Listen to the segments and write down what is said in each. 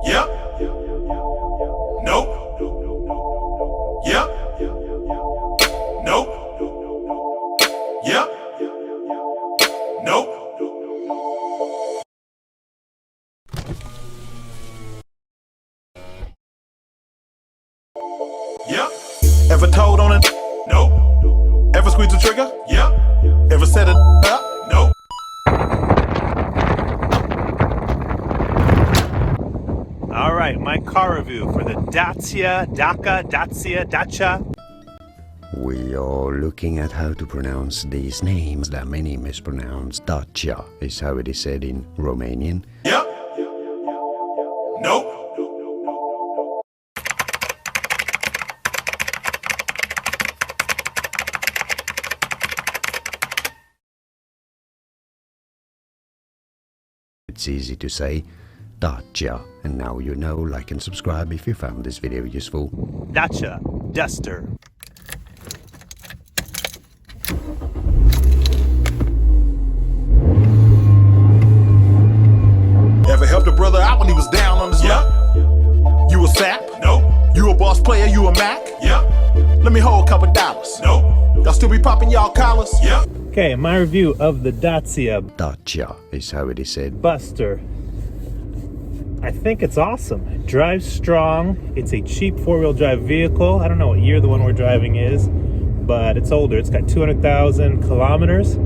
Yep. Nope. Yep. Nope. Yep. Nope. Yep. Ever told on it? Nope. Ever squeezed the trigger? Yep. Ever set it up? Nope. All right, my car review for the Dacia We are looking at how to pronounce these names that many mispronounce. Dacia is how it is said in Romanian. Yep. Nope. It's easy to say Dacia, and now you know. Like and subscribe if you found this video useful. Dacia Duster. Ever helped a brother out when he was down on his luck? You a sap? Nope. You a boss player? You a Mac? Yep. Let me hold a couple dollars. Nope. Y'all still be popping y'all collars? Yep. Okay, my review of the Dacia is how it is said. Buster. I think it's awesome. It drives strong. It's a cheap four-wheel drive vehicle. I don't know what year the one we're driving is, but it's older. It's got 200,000 kilometers.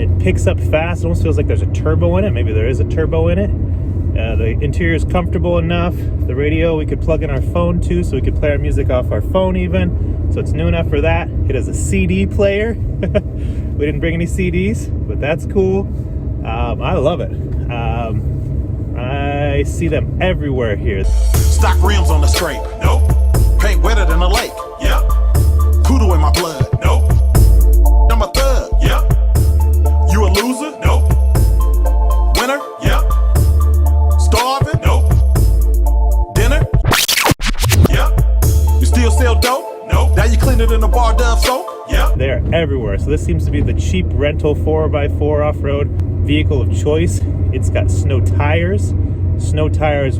It picks up fast. It almost feels like there's a turbo in it. Maybe there is a turbo in it. The interior is comfortable enough. The radio we could plug in our phone to, so we could play our music off our phone even. So it's new enough for that. It has a CD player. We didn't bring any CDs, but that's cool. I love it. I see them everywhere here. Stock rims on the scrape. Nope. Paint wetter than a lake. Yep. Poodle in my blood. Nope. I'm a thug. Yep. You a loser? Nope. Winner? Yep. Starving? Nope. Dinner? Yep. You still sell dope? Nope. Now you clean it in a bar Dove soap? Yep. They're everywhere. So this seems to be the cheap rental 4x4 off-road vehicle of choice. It's got snow tires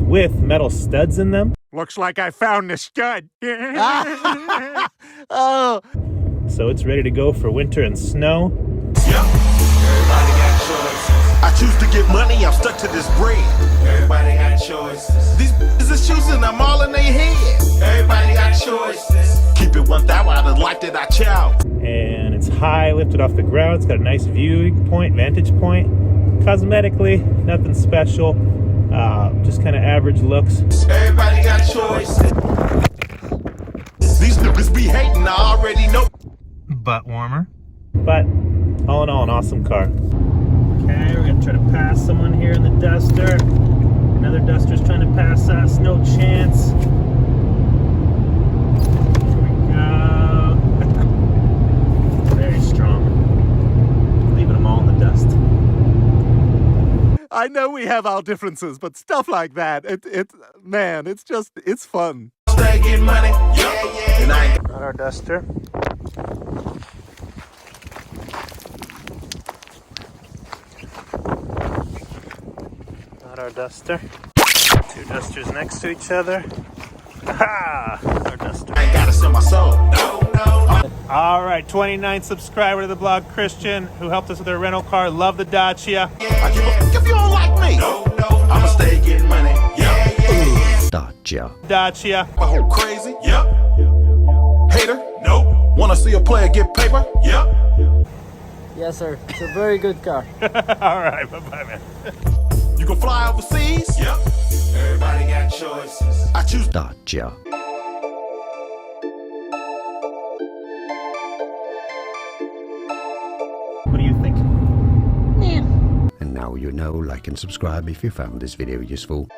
with metal studs in them. Looks like I found the stud. Oh. So it's ready to go for winter and snow. Yep. Everybody got choices. I choose to get money, I'm stuck to this bread. Everybody got choices. These is choosing, I'm all in their head. Everybody got choices. Keep it 1,000 out of life that I chow. And it's high, lifted off the ground. It's got a nice vantage point. Cosmetically, nothing special. Just kind of average looks. Everybody got choices. These niggas be hating, I already know. Butt warmer. But all in all, an awesome car. Okay, we're gonna try to pass someone here in the Duster. Another Duster's trying to pass us, no chance. Here we go. Very strong. Leaving them all in the dust. I know we have our differences, but stuff like that, man, it's fun. Stay getting money, yeah. And I ain't Got our Duster. Got our Duster. Two Dusters next to each other. Ha! Our Duster. I ain't gotta sell my soul. No. All right, 29th subscriber to the blog, Christian, who helped us with our rental car. Love the Dacia. I give a fuck if you don't like me. No. I'ma stay getting money, yeah. Dacia. My whole crazy, yep. Hater, nope. Wanna see a player get paper, yep. Yes, sir. It's a very good car. All right, bye-bye, man. You can fly overseas, yep. Everybody got choices. I choose Dacia. What do you think? And now you know. Like and subscribe if you found this video useful.